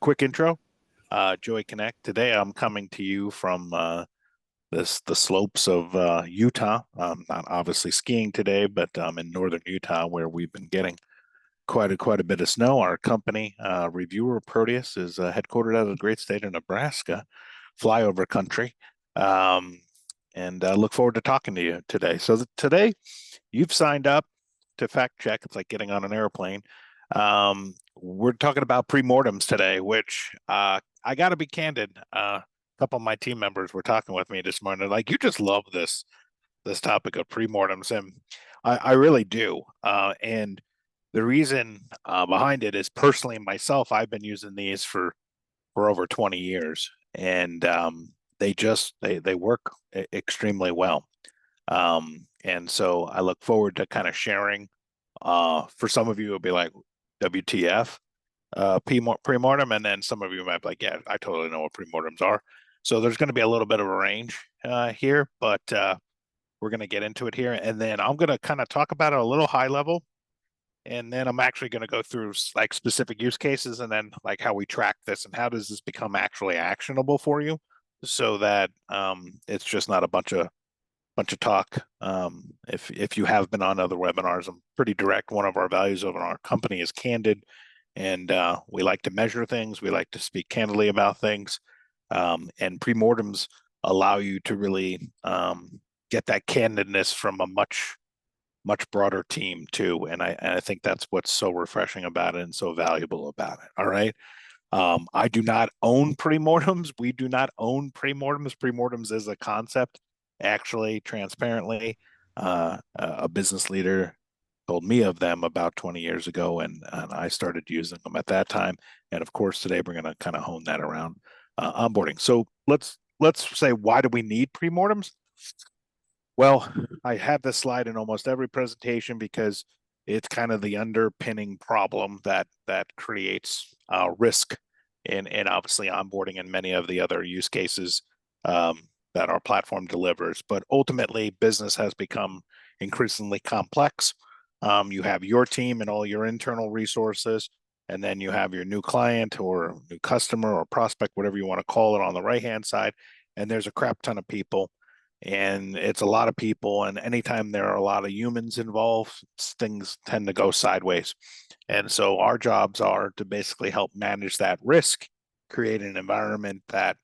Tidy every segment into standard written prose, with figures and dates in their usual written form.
Quick intro, Joey Connect. Today I'm coming to you from the slopes of Utah. Not obviously skiing today, but in northern Utah where we've been getting quite a bit of snow. Our company, Reviewer Proteus, is headquartered out of the great state of Nebraska, flyover country. Um, and look forward to talking to you today. Today you've signed up to fact check. It's like getting on an airplane. We're talking about premortems today, which I got to be candid. A couple of my team members were talking with me this morning, like you just love this topic of premortems, and I really do. And the reason behind it is personally myself, I've been using these for over 20 years, and they work extremely well. And so I look forward to kind of sharing. For some of you, it'll be like WTF, premortem, and then some of you might be like, yeah, I totally know what premortems are. So there's going to be a little bit of a range here, but we're going to get into it here, and then I'm going to kind of talk about it a little high level, and then I'm actually going to go through like specific use cases, and then like how we track this and how does this become actually actionable for you, so that it's just not a bunch of talk. If you have been on other webinars, I'm pretty direct. One of our values of our company is candid, and we like to measure things. We like to speak candidly about things, and premortems allow you to really get that candidness from a much broader team too. And I think that's what's so refreshing about it and so valuable about it. All right. I do not own premortems. We do not own premortems. Premortems is a concept. Actually, transparently, a business leader told me of them about 20 years ago, and I started using them at that time. And of course, today we're going to kind of hone that around onboarding. So let's say, why do we need premortems? Well, I have this slide in almost every presentation because it's kind of the underpinning problem that creates risk in obviously onboarding and many of the other use cases that our platform delivers. But ultimately, business has become increasingly complex. You have your team and all your internal resources, and then you have your new client or new customer or prospect, whatever you want to call it, on the right hand side. And there's a crap ton of people, and it's a lot of people, and anytime there are a lot of humans involved, things tend to go sideways. And so our jobs are to basically help manage that risk, create an environment that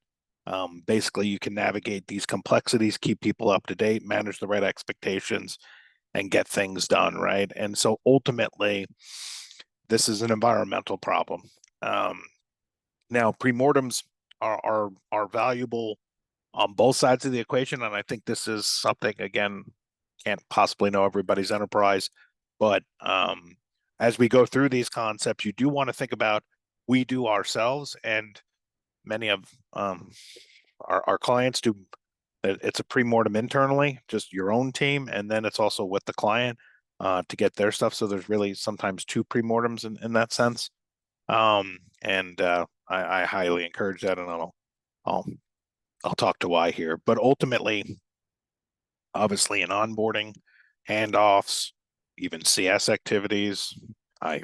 basically you can navigate these complexities, keep people up to date, manage the right expectations, and get things done right. And so ultimately, this is an environmental problem. um, Now premortems are valuable on both sides of the equation. And I think this is something, again, can't possibly know everybody's enterprise, but as we go through these concepts, you do want to think about we do ourselves, and many of our clients do. It's a pre-mortem internally, just your own team, and then it's also with the client to get their stuff. So there's really sometimes two pre-mortems in that sense. And I highly encourage that, and I'll I'll talk to why here. But ultimately, obviously, in onboarding, handoffs, even CS activities, I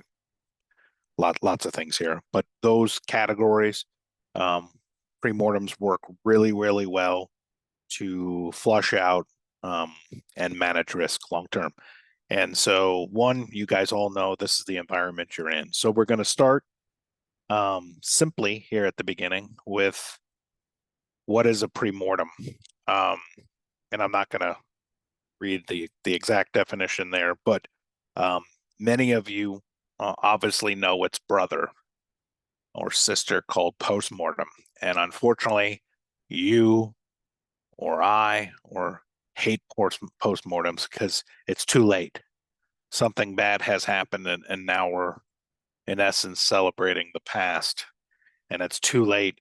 lots of things here. But those categories, um, premortems work really well to flush out and manage risk long term. And so, one, you guys all know this is the environment you're in. So we're going to start simply here at the beginning with what is a premortem. Um, and I'm not going to read the exact definition there, but um, many of you obviously know its brother or sister called postmortem, and unfortunately, you or I or hate postmortems because it's too late. Something bad has happened, and now we're in essence celebrating the past, and it's too late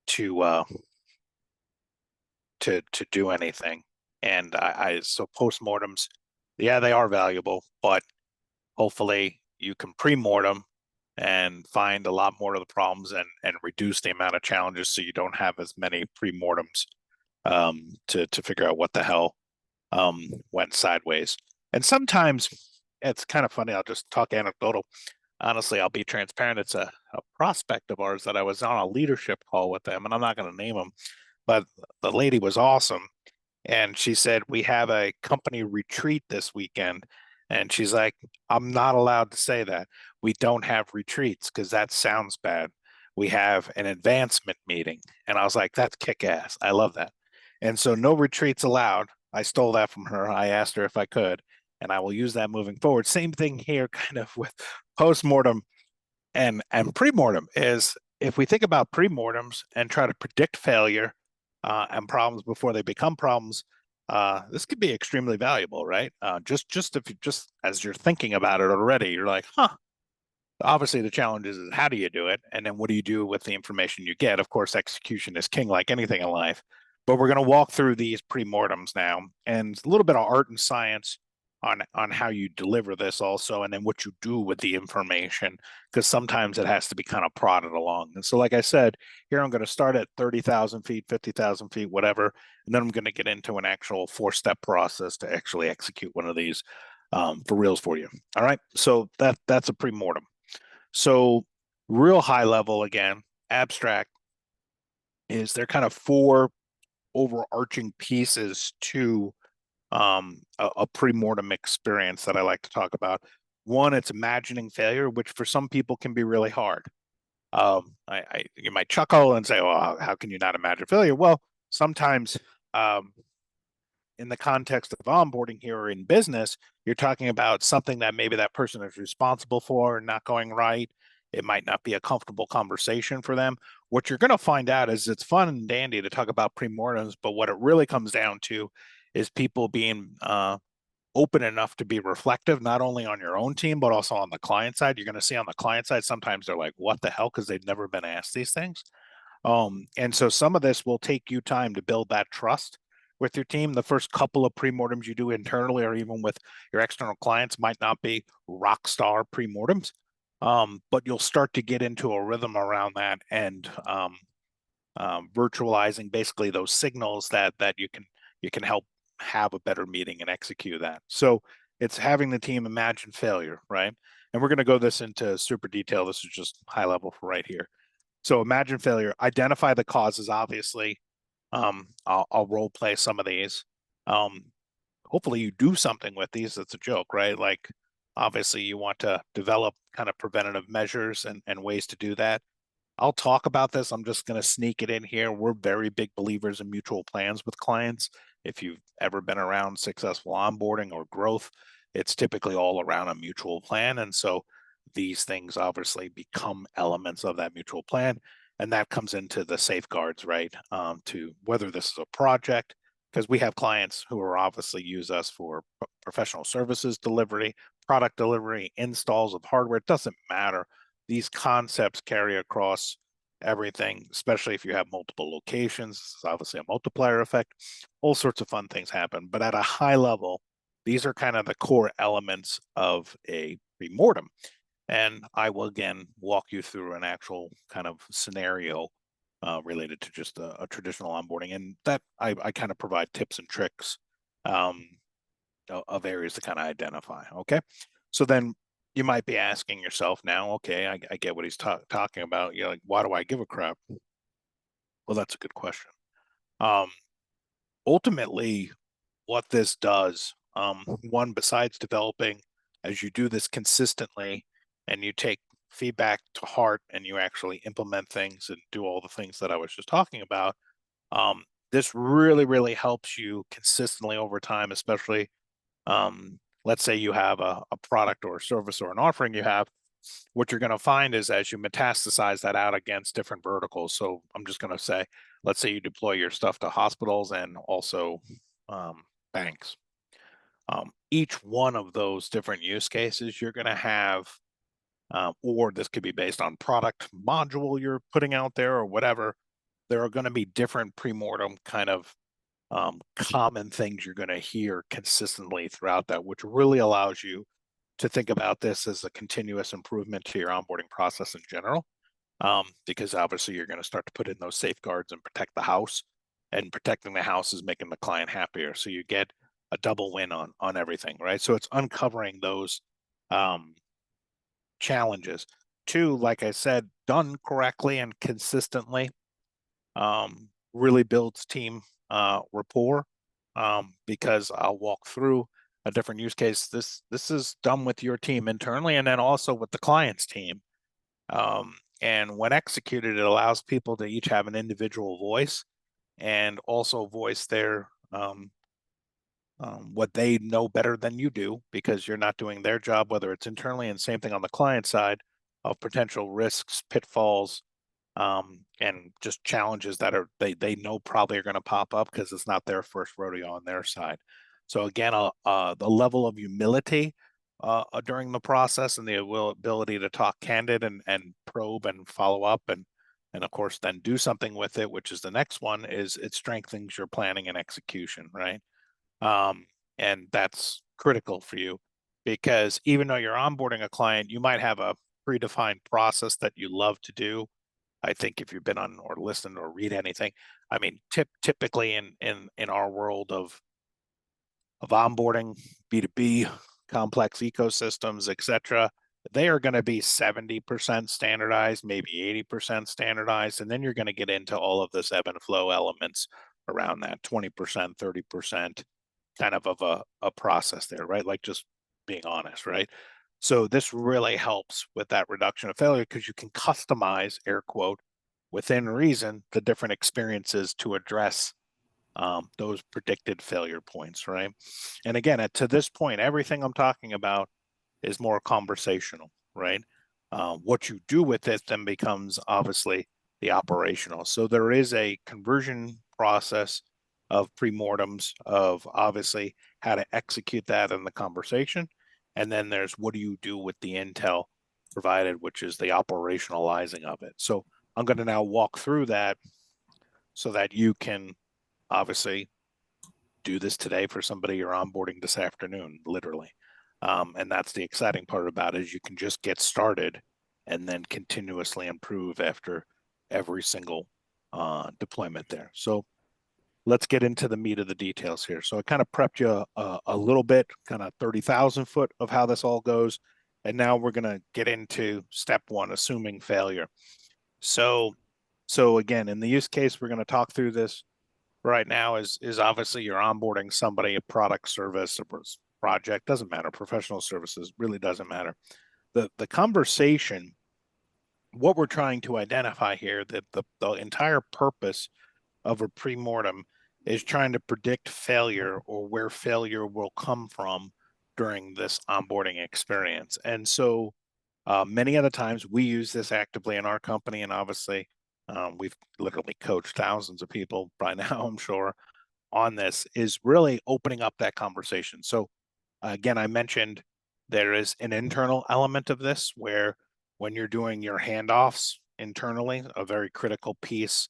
to to do anything. And I so postmortems, yeah, they are valuable, but hopefully you can pre-mortem and find a lot more of the problems and reduce the amount of challenges so you don't have as many pre-mortems to figure out what the hell went sideways. And sometimes it's kind of funny. I'll just talk anecdotal. honestly, I'll be transparent. It's a prospect of ours that I was on a leadership call with them, and I'm not going to name them, but the lady was awesome. And she said, we have a company retreat this weekend. And she's like, I'm not allowed to say that. We don't have retreats because that sounds bad. We have an advancement meeting. And I was like, that's kick ass. I love that. And so no retreats allowed. I stole that from her. I asked her if I could, and I will use that moving forward. Same thing here, kind of with postmortem and premortem is if we think about premortems and try to predict failure and problems before they become problems, this could be extremely valuable, right? Just if you just as you're thinking about it already, you're like, huh. Obviously, the challenge is how do you do it, and then what do you do with the information you get? Of course, execution is king, like anything in life. But we're going to walk through these premortems now, and a little bit of art and science on how you deliver this also, and then what you do with the information, because sometimes it has to be kind of prodded along. And so, like I said, here I'm going to start at 30,000 feet, 50,000 feet, whatever, and then I'm going to get into an actual 4-step process to actually execute one of these for reals for you. All right, so that's a premortem. So, real high level again, abstract is there kind of 4 overarching pieces to a pre-mortem experience that I like to talk about. One, it's imagining failure, which for some people can be really hard. You might chuckle and say, "Well, how can you not imagine failure?" Well, sometimes um, in the context of onboarding here or in business, you're talking about something that maybe that person is responsible for not going right. It might not be a comfortable conversation for them. What you're going to find out is it's fun and dandy to talk about premortems, but what it really comes down to is people being open enough to be reflective, not only on your own team, but also on the client side. You're going to see on the client side, sometimes they're like, what the hell? Because they've never been asked these things. And so some of this will take you time to build that trust with your team. The first couple of premortems you do internally or even with your external clients might not be rock star premortems, but you'll start to get into a rhythm around that and virtualizing basically those signals that you can help have a better meeting and execute that. So it's having the team imagine failure, right? And we're going to go this into super detail. This is just high level for right here. So imagine failure, identify the causes, obviously. I'll role play some of these. Hopefully you do something with these. That's a joke, right? Like obviously you want to develop kind of preventative measures and ways to do that. I'll talk about this. I'm just going to sneak it in here. We're very big believers in mutual plans with clients. If you've ever been around successful onboarding or growth, it's typically all around a mutual plan. And so these things obviously become elements of that mutual plan. And that comes into the safeguards, right? To whether this is a project, because we have clients who are obviously use us for professional services delivery, product delivery, installs of hardware. It doesn't matter. These concepts carry across everything, especially if you have multiple locations. It's obviously a multiplier effect. All sorts of fun things happen. But at a high level, these are kind of the core elements of a premortem. And I will again walk you through an actual kind of scenario related to just a traditional onboarding. And that I kind of provide tips and tricks um, of areas to kind of identify. Okay. So then you might be asking yourself now, okay, I get what he's talking about. You're like, why do I give a crap? Well, that's a good question. Um, Ultimately, what this does, one, besides developing, as you do this consistently and you take feedback to heart and you actually implement things and do all the things that I was just talking about, this really, really helps you consistently over time, especially let's say you have a product or a service or an offering you have, what you're going to find is as you metastasize that out against different verticals. So I'm just going to say, let's say you deploy your stuff to hospitals and also banks. Each one of those different use cases, you're going to have, or this could be based on product module you're putting out there or whatever. There are going to be different premortem kind of common things you're going to hear consistently throughout that, which really allows you to think about this as a continuous improvement to your onboarding process in general. Because obviously you're going to start to put in those safeguards and protect the house, and protecting the house is making the client happier. So you get a double win on everything, right? So it's uncovering those um, challenges. Two, like I said, done correctly and consistently, really builds team rapport, because I'll walk through a different use case. This is done with your team internally and then also with the client's team. And when executed, it allows people to each have an individual voice and also voice their what they know better than you do, because you're not doing their job, whether it's internally, and same thing on the client side, of potential risks, pitfalls, and just challenges that are they know probably are going to pop up because it's not their first rodeo on their side. So again, the level of humility during the process and the ability to talk candid and probe and follow up and of course then do something with it, which is the next one, is it strengthens your planning and execution, right? And that's critical for you, because even though you're onboarding a client, you might have a predefined process that you love to do. I think if you've been on or listened or read anything, I mean, typically in our world of onboarding, B2B, complex ecosystems, etc., they are going to be 70% standardized, maybe 80% standardized, and then you're going to get into all of this ebb and flow elements around that 20%, 30% kind of a process there, right? Like just being honest, right? So this really helps with that reduction of failure because you can customize, air quote, within reason, the different experiences to address those predicted failure points, right? And again, to this point, everything I'm talking about is more conversational, right? What you do with it then becomes obviously the operational. So there is a conversion process of premortems of obviously how to execute that in the conversation. And then there's what do you do with the intel provided, which is the operationalizing of it. So I'm going to now walk through that so that you can obviously do this today for somebody you're onboarding this afternoon, literally. And that's the exciting part about it, is you can just get started and then continuously improve after every single deployment there. So let's get into the meat of the details here. So I kind of prepped you a little bit, kind of 30,000 foot of how this all goes. And now we're going to get into step one, assuming failure. So again, in the use case, we're going to talk through this right now is obviously you're onboarding somebody, a product, service, a project, doesn't matter, professional services, really doesn't matter. The conversation, what we're trying to identify here, that the entire purpose of a premortem is trying to predict failure or where failure will come from during this onboarding experience. And so many of the times we use this actively in our company, and obviously we've literally coached thousands of people by now, I'm sure, on this, is really opening up that conversation. So again, I mentioned there is an internal element of this where when you're doing your handoffs internally, a very critical piece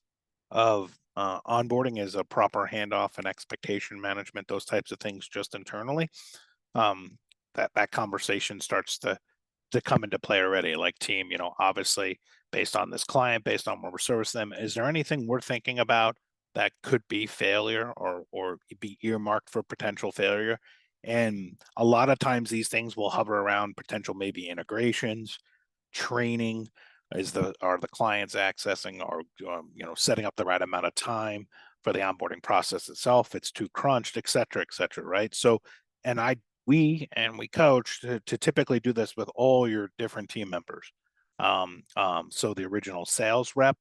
of onboarding is a proper handoff and expectation management, those types of things just internally. That conversation starts to come into play already. Like, team, obviously based on this client, based on where we're servicing them, is there anything we're thinking about that could be failure or be earmarked for potential failure? And a lot of times these things will hover around potential maybe integrations, training, are the clients accessing or setting up the right amount of time for the onboarding process itself, it's too crunched, et cetera, right? So, and we coach to typically do this with all your different team members. So the original sales rep,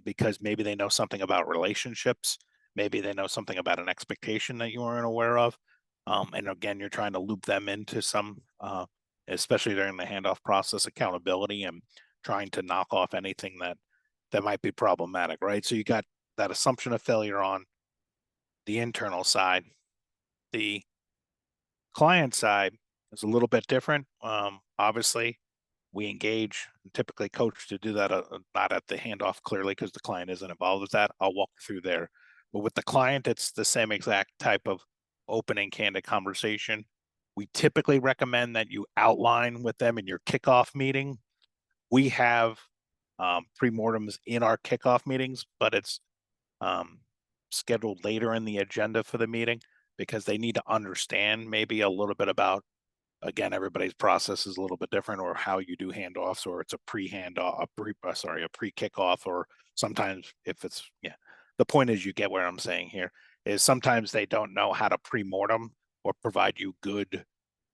because maybe they know something about relationships, maybe they know something about an expectation that you weren't aware of. And again, you're trying to loop them into some, especially during the handoff process, accountability and trying to knock off anything that might be problematic, right? So you got that assumption of failure on the internal side. The client side is a little bit different. Obviously, we engage and typically coach to do that, not at the handoff clearly because the client isn't involved with that. I'll walk through there. But with the client, it's the same exact type of opening, candid conversation. We typically recommend that you outline with them in your kickoff meeting. We have premortems in our kickoff meetings, but it's scheduled later in the agenda for the meeting because they need to understand maybe a little bit about again, everybody's process is a little bit different, or how you do handoffs, or it's a pre-handoff, a pre-kickoff, or sometimes if it's, yeah. The point is, you get where I'm saying here is sometimes they don't know how to pre-mortem or provide you good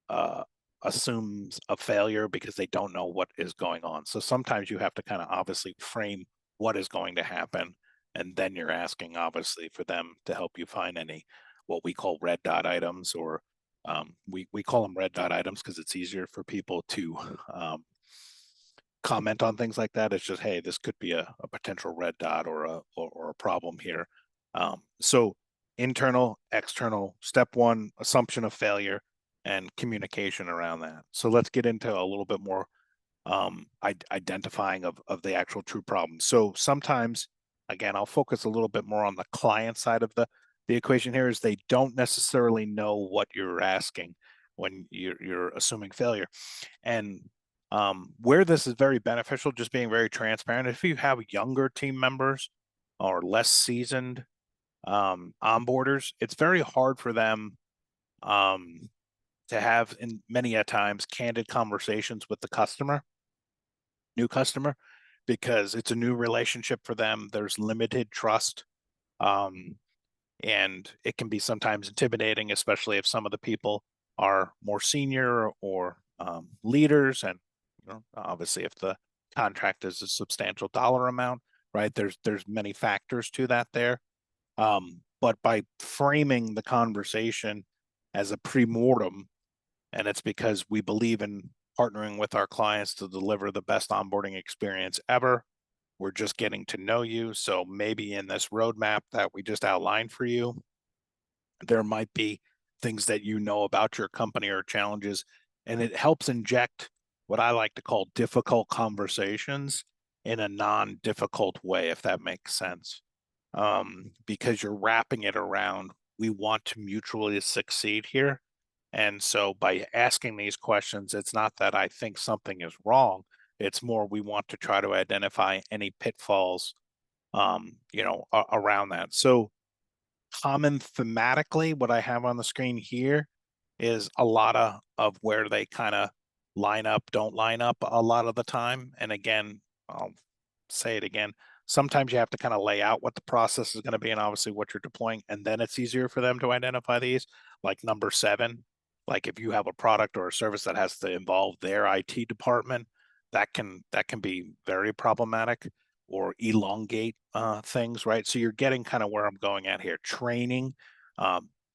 uh, assumes a failure because they don't know what is going on. So sometimes you have to kind of obviously frame what is going to happen, and then you're asking obviously for them to help you find any what we call red dot items, or we call them red dot items because it's easier for people to comment on things like that. It's just, hey, this could be a potential red dot or a problem here. So internal, external, step one, assumption of failure and communication around that. So let's get into a little bit more identifying of the actual true problem. So sometimes, again, I'll focus a little bit more on the client side of the equation here, is they don't necessarily know what you're asking when you're assuming failure. And where this is very beneficial, just being very transparent, if you have younger team members or less seasoned onboarders, it's very hard for them to have, in many a times, candid conversations with the new customer, because it's a new relationship for them. There's limited trust. Um, and it can be sometimes intimidating, especially if some of the people are more senior or leaders, and obviously if the contract is a substantial dollar amount, right? There's many factors to that there. But by framing the conversation as a pre-mortem, and it's because we believe in partnering with our clients to deliver the best onboarding experience ever. We're just getting to know you. So maybe in this roadmap that we just outlined for you, there might be things that you know about your company or challenges, and it helps inject what I like to call difficult conversations in a non-difficult way, if that makes sense. Because you're wrapping it around, we want to mutually succeed here. And so by asking these questions, it's not that I think something is wrong. It's more we want to try to identify any pitfalls, around that. So common thematically, what I have on the screen here is a lot of where they kind of line up, don't line up a lot of the time. And again, I'll say it again. Sometimes you have to kind of lay out what the process is going to be and obviously what you're deploying, and then it's easier for them to identify these. Like number 7, like if you have a product or a service that has to involve their IT department, that can be very problematic or elongate things, right? So you're getting kind of where I'm going at here. Training,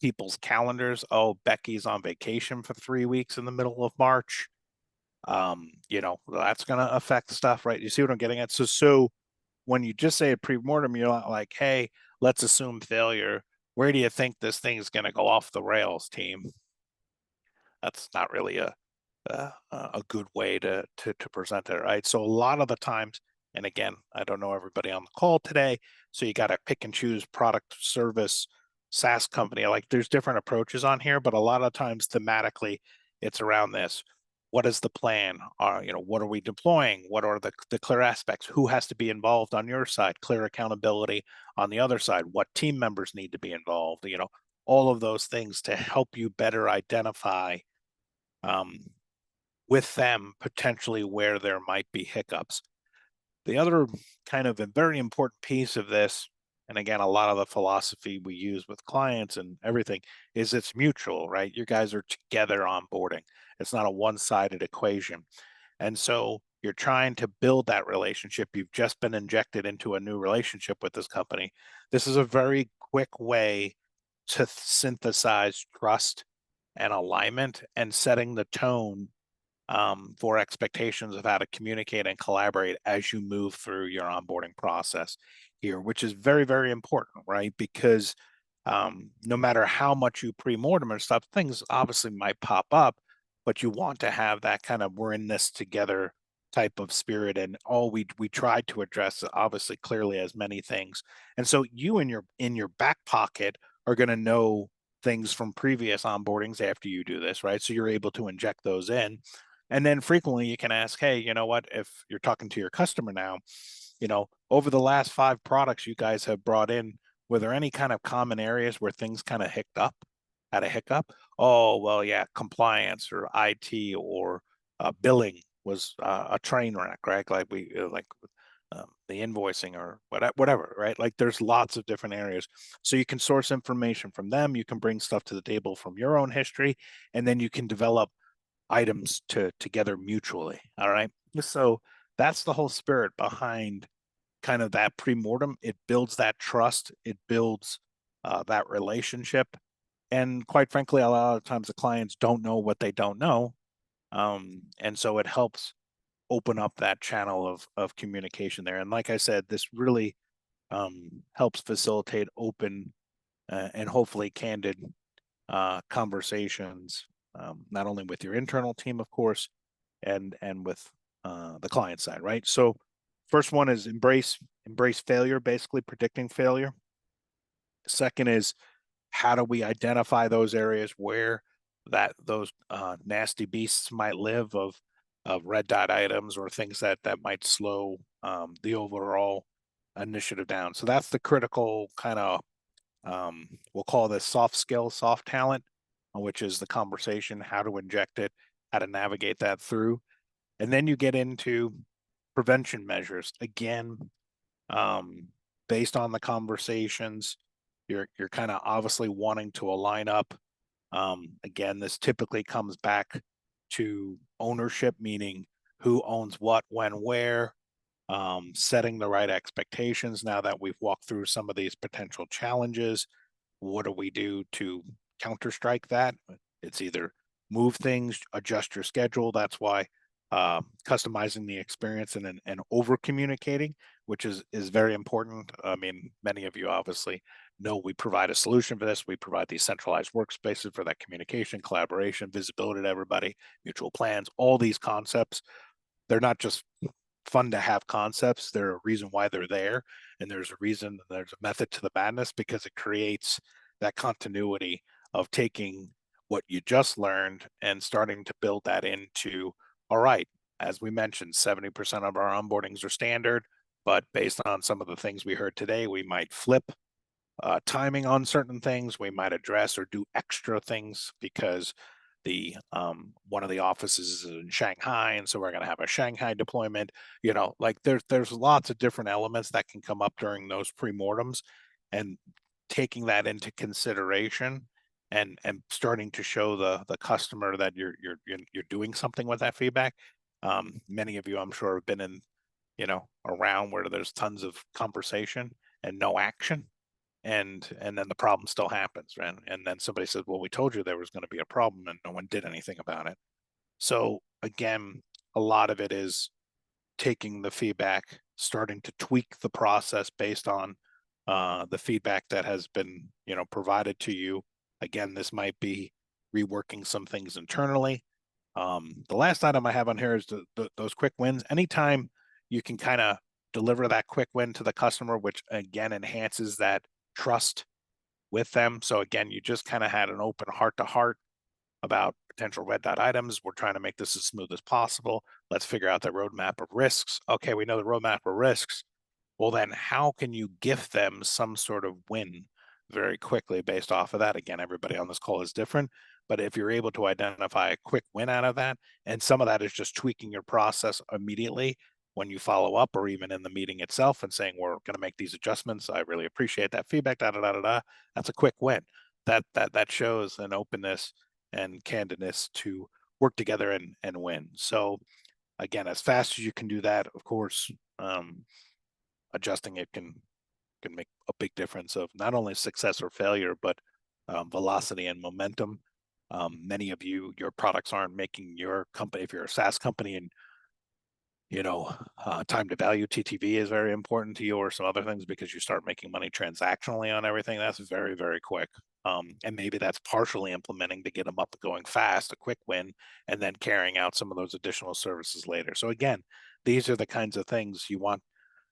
people's calendars. Oh, Becky's on vacation for 3 weeks in the middle of March. That's going to affect stuff, right? You see what I'm getting at? So when you just say a pre-mortem, you're not like, hey, let's assume failure. Where do you think this thing is going to go off the rails, team? That's not really a good way to present it, right? So a lot of the times, and again, I don't know everybody on the call today, so you got to pick and choose product, service, SaaS company. Like there's different approaches on here, but a lot of times thematically, it's around this. What is the plan? What are we deploying? What are the clear aspects? Who has to be involved on your side? Clear accountability on the other side. What team members need to be involved? All of those things to help you better identify um, with them potentially where there might be hiccups. The other kind of a very important piece of this, and again, a lot of the philosophy we use with clients and everything, is it's mutual, right? You guys are together onboarding. It's not a one-sided equation. And so you're trying to build that relationship. You've just been injected into a new relationship with this company. This is a very quick way to synthesize trust and alignment and setting the tone for expectations of how to communicate and collaborate as you move through your onboarding process here, which is very, very important, right? Because no matter how much you pre-mortem and stuff, things obviously might pop up, but you want to have that kind of we're in this together type of spirit. And all we tried to address obviously clearly as many things. And so you in your back pocket are going to know things from previous onboardings after you do this, right? So you're able to inject those in. And then frequently you can ask, hey, you know what, if you're talking to your customer now, over the last 5 products you guys have brought in, were there any kind of common areas where things kind of hicked up? had a hiccup. Oh, well, yeah, compliance or IT or billing was a train wreck, right? Like the invoicing or whatever, right? Like there's lots of different areas. So you can source information from them. You can bring stuff to the table from your own history, and then you can develop items together mutually. All right. So that's the whole spirit behind kind of that pre-mortem. It builds that trust. It builds that relationship. And quite frankly, a lot of times the clients don't know what they don't know. And so it helps open up that channel of communication there. And like I said, this really helps facilitate open and hopefully candid conversations, not only with your internal team, of course, and with the client side, right? So first one is embrace failure, basically predicting failure. Second is how do we identify those areas where those nasty beasts might live of red dot items or things that might slow the overall initiative down. So that's the critical kind of we'll call this soft skill, soft talent, which is the conversation, how to inject it, how to navigate that through. And then you get into prevention measures. Again, um, based on the conversations, you're kind of obviously wanting to align up. Again, this typically comes back to ownership, meaning who owns what, when, where, setting the right expectations. Now that we've walked through some of these potential challenges, what do we do to counter strike that? It's either move things, adjust your schedule. That's why customizing the experience and over communicating, which is very important. I mean, many of you obviously know we provide a solution for this. We provide these centralized workspaces for that communication, collaboration, visibility to everybody, mutual plans, all these concepts. They're not just fun to have concepts. They're a reason why they're there. And there's a reason, there's a method to the madness because it creates that continuity of taking what you just learned and starting to build that into, all right, as we mentioned, 70% of our onboardings are standard, but based on some of the things we heard today, we might flip timing on certain things. We might address or do extra things because the one of the offices is in Shanghai, and so we're going to have a Shanghai deployment. You know, like there's lots of different elements that can come up during those pre-mortems, and taking that into consideration and starting to show the customer that you're doing something with that feedback. Many of you, I'm sure, have been in around where there's tons of conversation and no action, and then the problem still happens, right? And then somebody says, well, we told you there was going to be a problem and no one did anything about it. So again, a lot of it is taking the feedback, starting to tweak the process based on the feedback that has been provided to you. Again, this might be reworking some things internally. The last item I have on here is those quick wins. Anytime you can kind of deliver that quick win to the customer, which again enhances that trust with them. So again, you just kind of had an open heart to heart about potential red dot items. We're trying to make this as smooth as possible. Let's figure out the roadmap of risks. Okay, we know the roadmap of risks. Well, then how can you gift them some sort of win very quickly based off of that? Again, everybody on this call is different, but if you're able to identify a quick win out of that, and some of that is just tweaking your process immediately when you follow up or even in the meeting itself and saying, we're going to make these adjustments. I really appreciate that feedback, da, da, da, da, da. That's a quick win. That shows an openness and candidness to work together and win. So again, as fast as you can do that, of course, adjusting it can make a big difference of not only success or failure, but velocity and momentum. Many of you, your products aren't making your company, if you're a SaaS company and time to value TTV is very important to you or some other things because you start making money transactionally on everything. That's very, very quick. And maybe that's partially implementing to get them up and going fast, a quick win, and then carrying out some of those additional services later. So again, these are the kinds of things you want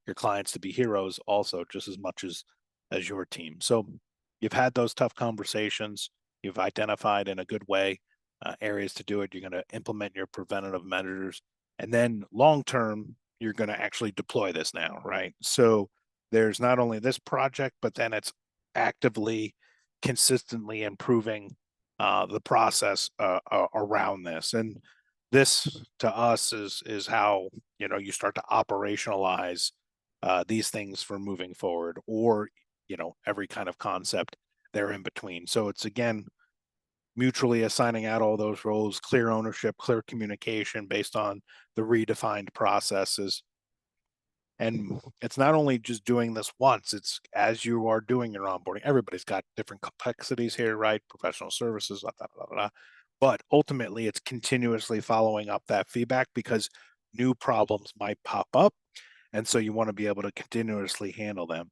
your clients to be heroes also just as much as your team. So you've had those tough conversations, you've identified in a good way areas to do it, you're going to implement your preventative measures, and then long term you're going to actually deploy this now, right? So there's not only this project, but then it's actively consistently improving the process around this. And this to us is how, you start to operationalize these things for moving forward, or, every kind of concept there in between. So it's, again, mutually assigning out all those roles, clear ownership, clear communication based on the redefined processes. And it's not only just doing this once, it's as you are doing your onboarding. Everybody's got different complexities here, right? Professional services, blah, blah, blah, blah. But ultimately, it's continuously following up that feedback because new problems might pop up. And so you want to be able to continuously handle them.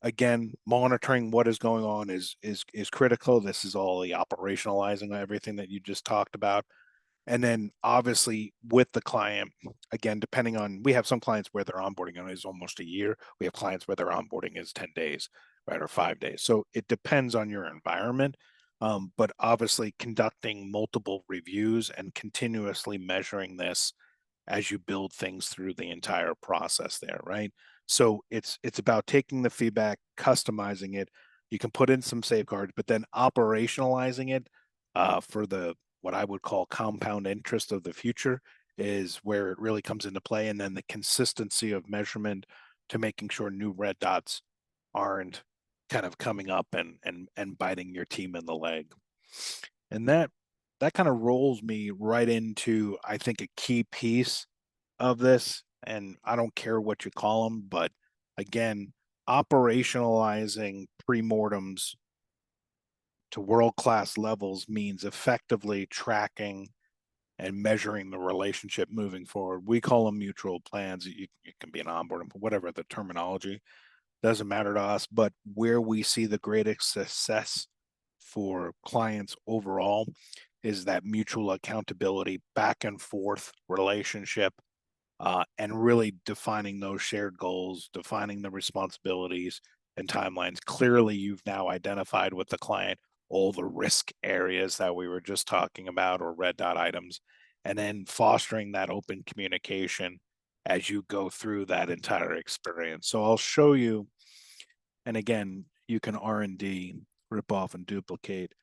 Again, monitoring what is going on is critical. This is all the operationalizing of everything that you just talked about. And then obviously with the client, again, depending on, we have some clients where their onboarding is almost a year. We have clients where their onboarding is 10 days, right, or 5 days. So it depends on your environment. But obviously conducting multiple reviews and continuously measuring this as you build things through the entire process there, right? So it's about taking the feedback, customizing it. You can put in some safeguards, but then operationalizing it for the what I would call compound interest of the future is where it really comes into play. And then the consistency of measurement to making sure new red dots aren't kind of coming up and biting your team in the leg. And that kind of rolls me right into, I think, a key piece of this. And I don't care what you call them, but again, operationalizing premortems to world-class levels means effectively tracking and measuring the relationship moving forward. We call them mutual plans. It can be an onboarding, but whatever the terminology, doesn't matter to us. But where we see the greatest success for clients overall is that mutual accountability, back and forth relationship, and really defining those shared goals, defining the responsibilities and timelines. Clearly, you've now identified with the client all the risk areas that we were just talking about, or red dot items, and then fostering that open communication as you go through that entire experience. So I'll show you, and again, you can R&D, rip off and duplicate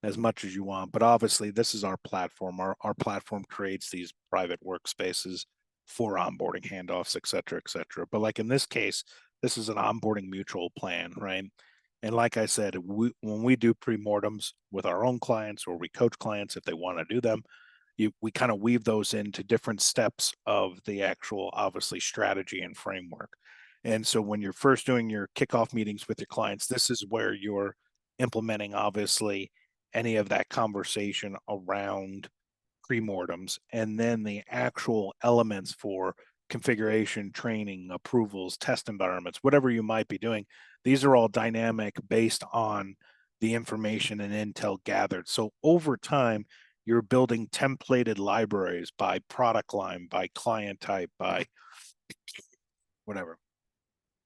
as much as you want. But obviously, this is our platform. Our platform creates these private workspaces for onboarding handoffs, et cetera, et cetera. But like in this case, this is an onboarding mutual plan, right? And like I said, when we do pre-mortems with our own clients, or we coach clients if they want to do them, we kind of weave those into different steps of the actual, obviously, strategy and framework. And so when you're first doing your kickoff meetings with your clients, this is where you're implementing, obviously, any of that conversation around premortems, and then the actual elements for configuration, training, approvals, test environments, whatever you might be doing. These are all dynamic based on the information and intel gathered. So over time, you're building templated libraries by product line, by client type, by whatever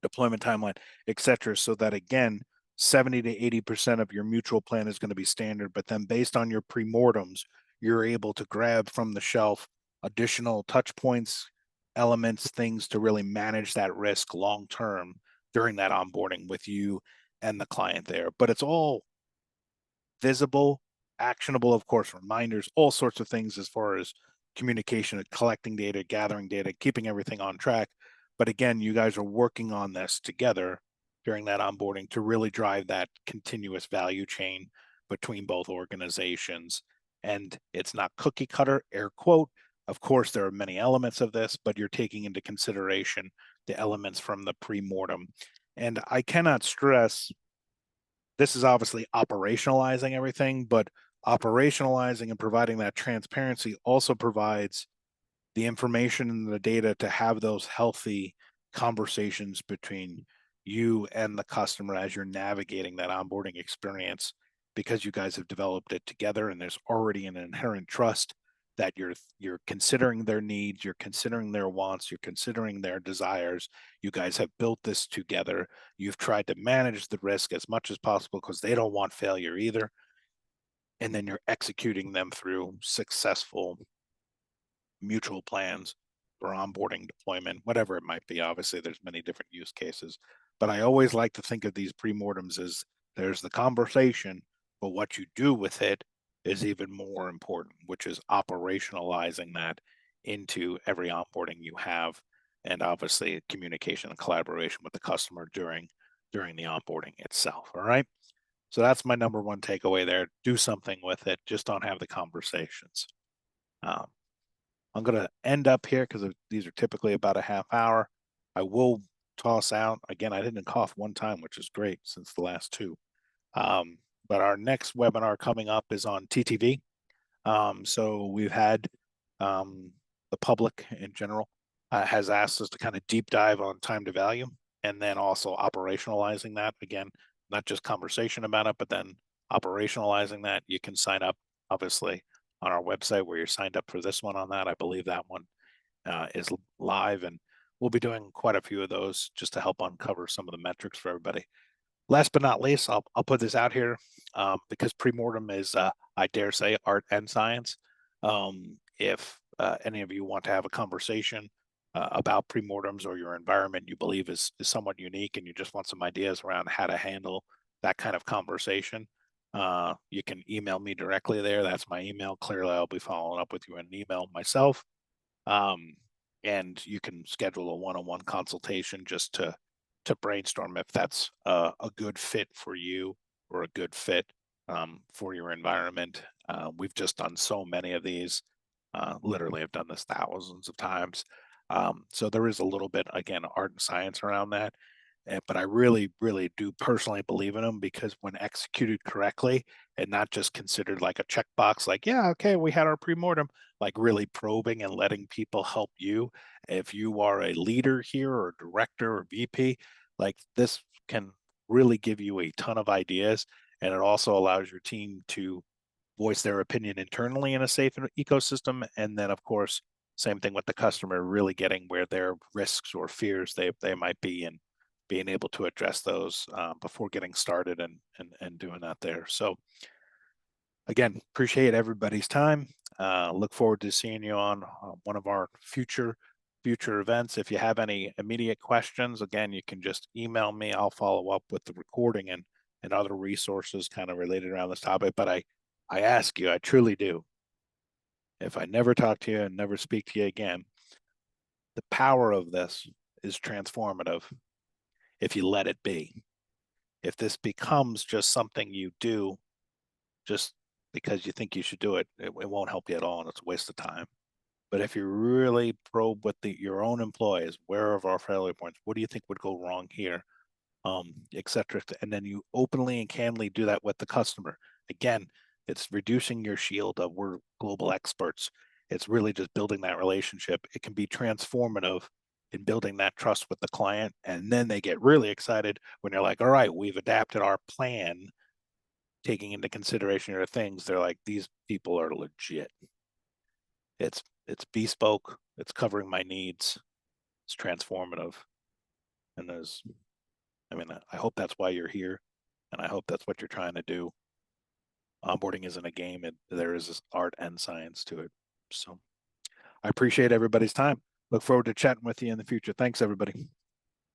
deployment timeline, et cetera, so that, again, 70 to 80% of your mutual plan is going to be standard. But then based on your premortems, you're able to grab from the shelf additional touch points, elements, things to really manage that risk long term during that onboarding with you and the client there. But it's all visible, actionable, of course, reminders, all sorts of things as far as communication, collecting data, gathering data, keeping everything on track. But again, you guys are working on this together during that onboarding to really drive that continuous value chain between both organizations. And it's not cookie cutter, air quote. Of course, there are many elements of this, but you're taking into consideration the elements from the pre-mortem. And I cannot stress, this is obviously operationalizing everything, but operationalizing and providing that transparency also provides the information and the data to have those healthy conversations between you and the customer as you're navigating that onboarding experience, because you guys have developed it together and there's already an inherent trust that you're considering their needs, you're considering their wants, you're considering their desires. You guys have built this together. You've tried to manage the risk as much as possible because they don't want failure either. And then you're executing them through successful mutual plans for onboarding, deployment, whatever it might be. Obviously, there's many different use cases, but I always like to think of these premortems as there's the conversation, but what you do with it is even more important, which is operationalizing that into every onboarding you have, and obviously communication and collaboration with the customer during the onboarding itself. All right. So that's my number one takeaway there. Do something with it. Just don't have the conversations. Um, I'm going to end up here because these are typically about a half hour. I will toss out, again, I didn't cough one time, which is great since the last two. But our next webinar coming up is on TTV. So we've had the public in general has asked us to kind of deep dive on time to value, and then also operationalizing that. Again, not just conversation about it, but then operationalizing that. You can sign up, obviously, on our website where you're signed up for this one on that. I believe that one is live, and we'll be doing quite a few of those just to help uncover some of the metrics for everybody. Last but not least, I'll put this out here because Premortem is, I dare say, art and science. If any of you want to have a conversation about Premortems or your environment you believe is somewhat unique and you just want some ideas around how to handle that kind of conversation, you can email me directly there. That's my email. Clearly, I'll be following up with you in an email myself. And you can schedule a one-on-one consultation just to brainstorm if that's a good fit for you or a good fit for your environment. We've just done so many of these. Literally, I've done this thousands of times. So there is a little bit, again, art and science around that. But I really, really do personally believe in them because when executed correctly and not just considered like a checkbox, like, yeah, okay, we had our premortem, like really probing and letting people help you. If you are a leader here or director or VP, like this can really give you a ton of ideas. And it also allows your team to voice their opinion internally in a safe ecosystem. And then, of course, same thing with the customer, really getting where their risks or fears they might be and being able to address those before getting started and doing that there. So again, appreciate everybody's time. Look forward to seeing you on one of our future events. If you have any immediate questions, again, you can just email me. I'll follow up with the recording and other resources kind of related around this topic. But I ask you, I truly do. If I never talk to you and never speak to you again, the power of this is transformative if you let it be. If this becomes just something you do just because you think you should do it, it won't help you at all and it's a waste of time. But if you really probe with your own employees, where are our failure points? What do you think would go wrong here? Et cetera. And then you openly and candidly do that with the customer. Again, it's reducing your shield of we're global experts. It's really just building that relationship. It can be transformative in building that trust with the client. And then they get really excited when you're like, all right, we've adapted our plan, taking into consideration your things. They're like, these people are legit. It's bespoke. It's covering my needs. It's transformative. And I hope that's why you're here. And I hope that's what you're trying to do. Onboarding isn't a game. There is this art and science to it. So I appreciate everybody's time. Look forward to chatting with you in the future. Thanks, everybody.